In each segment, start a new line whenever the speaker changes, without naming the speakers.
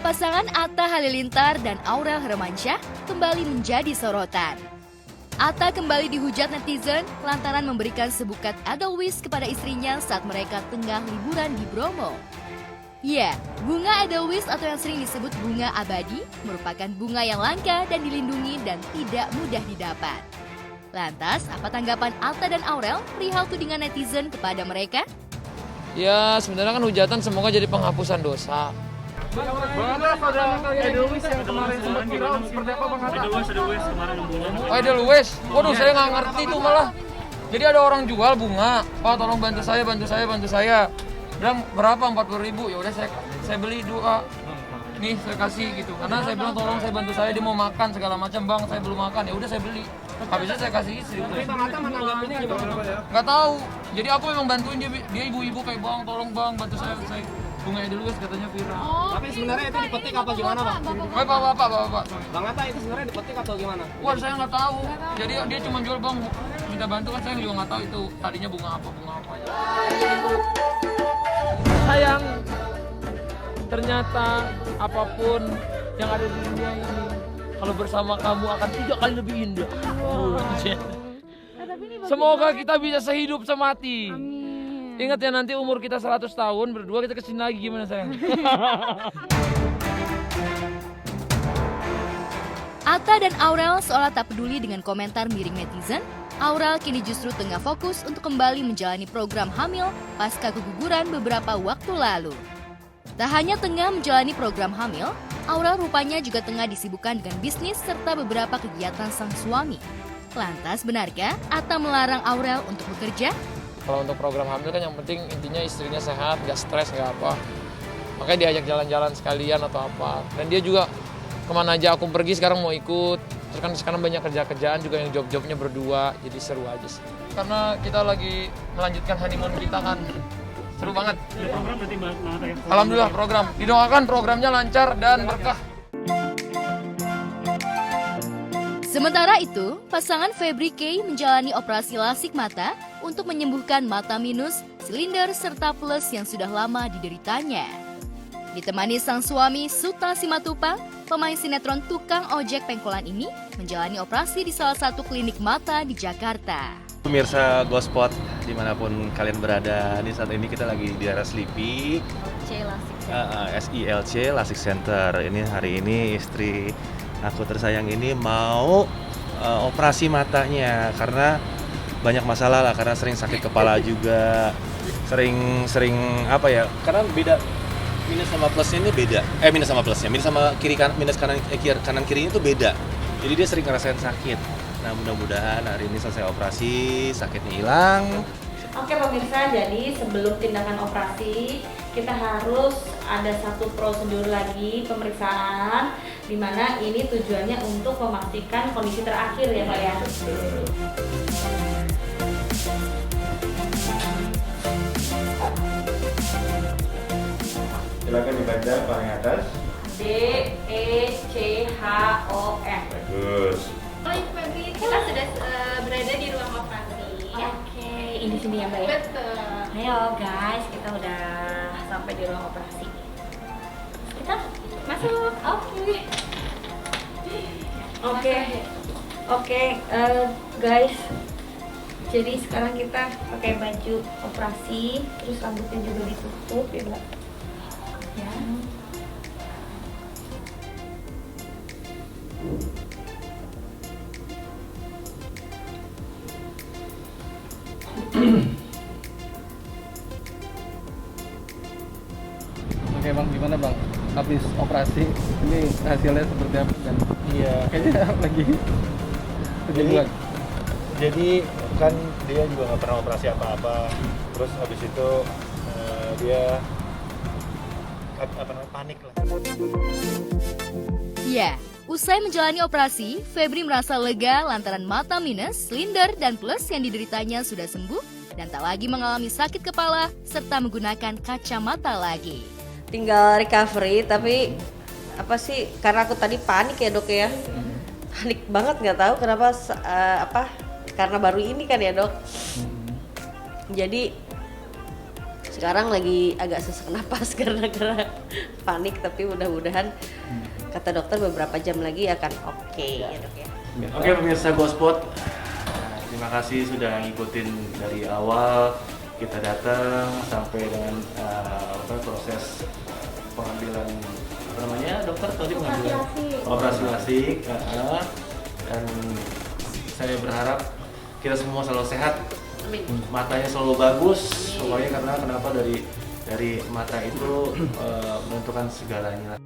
pasangan Atta Halilintar dan Aurel Hermansyah kembali menjadi sorotan. Atta kembali dihujat netizen lantaran memberikan sebukat edelweiss kepada istrinya saat mereka tengah liburan di Bromo. Ya, bunga edelweiss atau yang sering disebut bunga abadi merupakan bunga yang langka dan dilindungi dan tidak mudah didapat. Lantas, apa tanggapan Atta dan Aurel perihal tudingan netizen kepada mereka?
Ya, sebenarnya kan hujatan semoga jadi penghapusan dosa.
Bang Atas ada edelweiss yang kemarin sempat viral, seperti apa Bang Atas?
Edelweiss kemarin yang bunga.
Oh, edelweiss? Waduh, saya nggak ngerti tuh malah. Jadi ada orang jual bunga, Pak tolong bantu saya. Bilang berapa? 40.000. Ya udah saya beli 2. Nih saya kasih gitu. Karena saya bilang tolong saya bantu saya, dia mau makan segala macam, Bang, saya belum makan. Ya udah saya beli. Habisnya saya kasih istri.
Tapi Bang Atta menanggapinya gimana?
Nggak tahu. Jadi aku memang bantuin dia ibu-ibu kayak, Bang, tolong Bang, bantu saya bunga edelweiss katanya viral.
Tapi sebenarnya itu dipetik apa gimana Bang?
Bapak.
Bang Atta itu sebenarnya dipetik atau gimana?
Wah, saya nggak tahu. Jadi dia cuma jual, Bang, minta bantu kan, saya juga nggak tahu itu tadinya bunga apa.
Sayang, ternyata apapun yang ada di dunia ini, kalau bersama kamu akan 3 kali lebih indah. Semoga kita bisa sehidup semati. Ingat ya, nanti umur kita 100 tahun, berdua kita kesini lagi, gimana sayang?
Atta dan Aurel seolah tak peduli dengan komentar miring netizen. Aurel kini justru tengah fokus untuk kembali menjalani program hamil pasca keguguran beberapa waktu lalu. Tak hanya tengah menjalani program hamil, Aurel rupanya juga tengah disibukkan dengan bisnis serta beberapa kegiatan sang suami. Lantas benarkah Atta melarang Aurel untuk bekerja?
Kalau untuk program hamil kan yang penting intinya istrinya sehat, nggak stres, nggak apa. Makanya diajak jalan-jalan sekalian atau apa. Dan dia juga kemana aja aku pergi sekarang mau ikut. Terus kan sekarang banyak kerjaan juga yang job-jobnya berdua, jadi seru aja sih. Karena kita lagi melanjutkan honeymoon kita kan. Seru banget.
Program berarti Bang Atta ya?
Alhamdulillah program. Didoakan programnya lancar dan berkah.
Sementara itu, pasangan Febri Kay menjalani operasi lasik mata untuk menyembuhkan mata minus, silinder, serta plus yang sudah lama dideritanya. Ditemani sang suami Suta Simatupang, pemain sinetron tukang ojek pengkolan ini menjalani operasi di salah satu klinik mata di Jakarta.
Pemirsa Gospot dimanapun kalian berada, di saat ini kita lagi di daerah Slipi, SILC Lasik Center. Ini hari ini istri aku tersayang ini mau operasi matanya karena banyak masalah lah, karena sering sakit kepala juga, sering apa ya? Karena beda minus sama plusnya ini beda. Minus sama plusnya, minus sama kanan kirinya itu beda. Jadi dia sering ngerasain sakit. Nah, mudah-mudahan hari ini selesai operasi, sakitnya hilang.
Oke pemirsa, jadi sebelum tindakan operasi kita harus ada satu prosedur lagi pemeriksaan, di mana ini tujuannya untuk memastikan kondisi terakhir ya Pak ya.
Silakan dibaca paling atas.
DECHON.
Bagus.
Ibu Febri, kita sudah berada di ruang operasi.
Oke, ini sini ya Mbak ya.
Betul.
Ayo guys, kita udah sampai di ruang operasi. Kita masuk. Oke, guys. Jadi sekarang kita pakai baju operasi, terus rambutnya juga ditutup ya Mbak. Ya.
Oke Bang, gimana Bang? Habis operasi, ini hasilnya seperti apa kan?
Iya.
Kayaknya lagi kejadian.
Jadi kan dia juga nggak pernah operasi apa-apa. Terus habis itu dia panik lah.
Ya, usai menjalani operasi, Febri merasa lega lantaran mata minus, silinder, dan plus yang dideritanya sudah sembuh dan tak lagi mengalami sakit kepala serta menggunakan kacamata lagi.
Tinggal recovery, tapi apa sih, karena aku tadi panik ya Dok ya. Panik banget, nggak tahu kenapa karena baru ini kan ya Dok. Jadi
Sekarang lagi agak sesak napas karena panik, tapi mudah-mudahan kata dokter beberapa jam lagi akan oke ya dok ya.
Oke pemirsa Gospot, terima kasih sudah ngikutin dari awal kita datang sampai dengan proses pengambilan apa namanya dokter tadi pengambilan operasi lasik, dan saya berharap kita semua selalu sehat, matanya selalu bagus, pokoknya karena kenapa dari mata itu menentukan segalanya.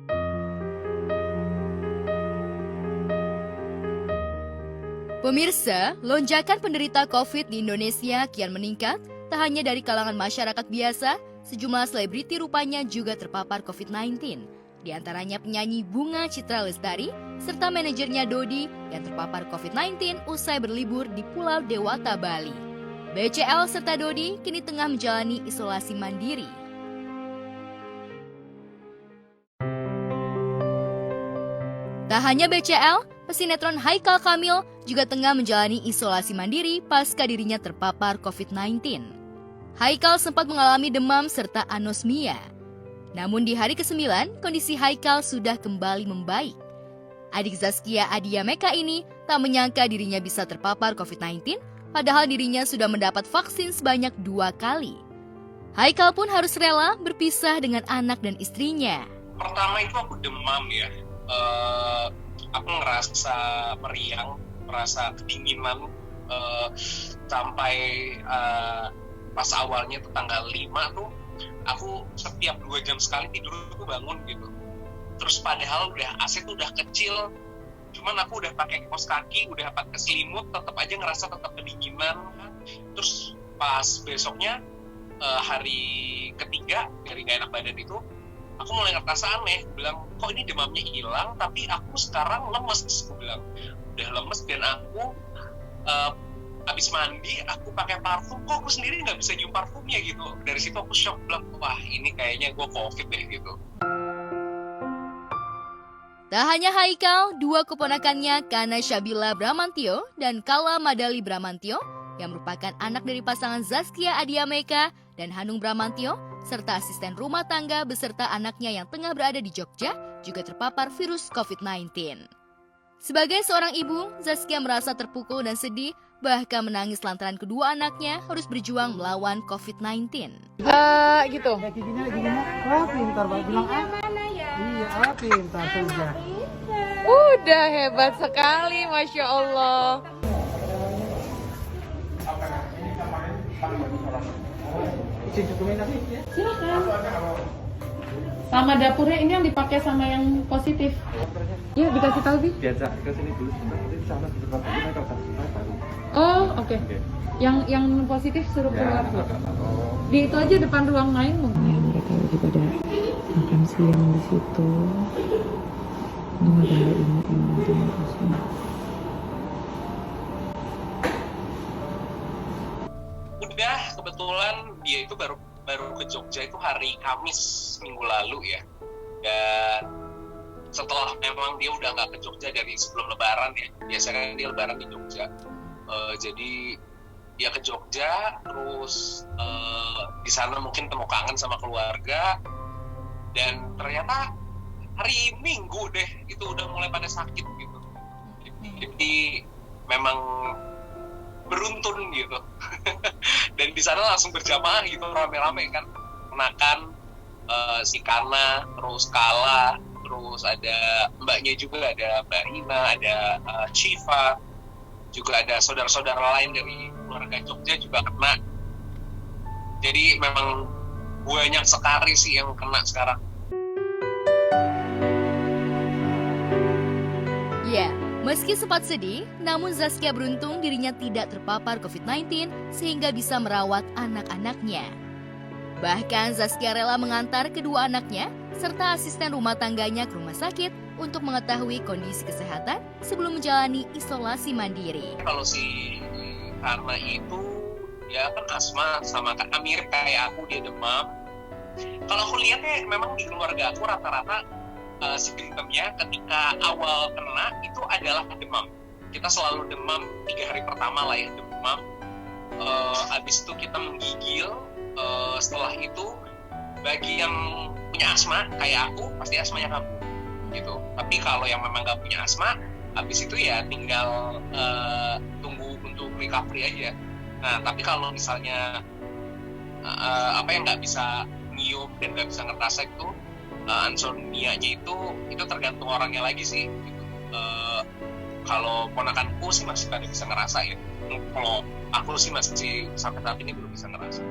Pemirsa, lonjakan penderita COVID di Indonesia kian meningkat. Tak hanya dari kalangan masyarakat biasa, sejumlah selebriti rupanya juga terpapar COVID-19. Di antaranya penyanyi Bunga Citra Lestari, serta manajernya Dodi yang terpapar COVID-19 usai berlibur di Pulau Dewata, Bali. BCL serta Dodi kini tengah menjalani isolasi mandiri. Tak hanya BCL, pesinetron Haikal Kamil juga tengah menjalani isolasi mandiri pasca dirinya terpapar COVID-19. Haikal sempat mengalami demam serta anosmia. Namun di hari ke-9, kondisi Haikal sudah kembali membaik. Adik Zaskia Adia Meka ini tak menyangka dirinya bisa terpapar COVID-19, padahal dirinya sudah mendapat vaksin sebanyak 2 kali. Haikal pun harus rela berpisah dengan anak dan istrinya.
Pertama itu aku demam ya. Aku ngerasa meriang, merasa kedinginan sampai pas awalnya tuh tanggal 5 tuh aku setiap 2 jam sekali tidur tuh bangun gitu. Terus padahal udah AC tuh udah kecil, cuman aku udah pakai kaos kaki, udah pakai selimut, tetap aja ngerasa tetap kedinginan. Terus pas besoknya hari ketiga dari gak enak badan itu, aku mulai ngerasa aneh, bilang kok ini demamnya hilang tapi aku sekarang lemes, aku bilang udah lemes dan aku habis mandi aku pakai parfum, kok aku sendiri nggak bisa nyium parfumnya gitu. Dari situ aku shock, bilang wah ini kayaknya gue COVID deh gitu.
Tak hanya Haikal, 2 keponakannya Kana Syabila Bramantio dan Kala Madali Bramantio yang merupakan anak dari pasangan Zaskia Adia Meka dan Hanung Bramantio serta asisten rumah tangga beserta anaknya yang tengah berada di Jogja juga terpapar virus COVID-19. Sebagai seorang ibu, Zaskia merasa terpukul dan sedih, bahkan menangis lantaran kedua anaknya harus berjuang melawan COVID-19.
Gitu.
Wah pintar banget bilang Iya, pintar sudah.
Udah hebat sekali, Masya Allah. Sama dapurnya ini yang dipakai sama yang positif. Iya, dikasih tahu Bi.
Biasa ke sini dulu, nanti di sana di depan kita kalau baru.
Oh, oke. Yang positif suruh keluar. Di itu aja depan ruang lain mungkin. Mereka lagi pada makan siang di situ. Ini ada ini terusnya.
Udah kebetulan dia itu baru ke Jogja itu hari Kamis minggu lalu ya. Dan setelah memang dia udah nggak ke Jogja dari sebelum Lebaran ya. Biasanya dia Lebaran di Jogja. Jadi dia ke Jogja, terus di sana mungkin temu kangen sama keluarga, dan ternyata hari Minggu deh itu udah mulai pada sakit gitu. Jadi memang beruntun gitu. Dan di sana langsung berjamaah gitu rame-rame kan, kenakan si Kana, terus Kala, terus ada mbaknya juga, ada Mbak Ina, ada Shiva, juga ada saudara-saudara lain dari keluarga Jogja juga kena. Jadi memang banyak sekali sih yang kena sekarang.
Ya, meski sempat sedih, namun Zaskia beruntung dirinya tidak terpapar COVID-19 sehingga bisa merawat anak-anaknya. Bahkan Zaskia rela mengantar kedua anaknya serta asisten rumah tangganya ke rumah sakit untuk mengetahui kondisi kesehatan sebelum menjalani isolasi mandiri.
Kalau si Karna itu ya kan asma, sama kan mirip kayak aku, dia demam. Kalau aku lihatnya memang di keluarga aku rata-rata simptomnya ketika awal kena itu adalah demam. Kita selalu demam 3 hari pertama lah ya, demam. Habis itu kita menggigil, setelah itu bagi yang punya asma kayak aku pasti asmanya kambuh gitu. Tapi kalau yang memang nggak punya asma, habis itu ya tinggal tunggu untuk recovery aja. Nah tapi kalau misalnya yang nggak bisa nyium dan nggak bisa ngerasa itu insomnia-nya itu tergantung orangnya lagi sih gitu. Kalau ponakanku sih masih pada bisa ngerasa ya. Kalau aku sih masih sampai saat ini belum bisa ngerasa.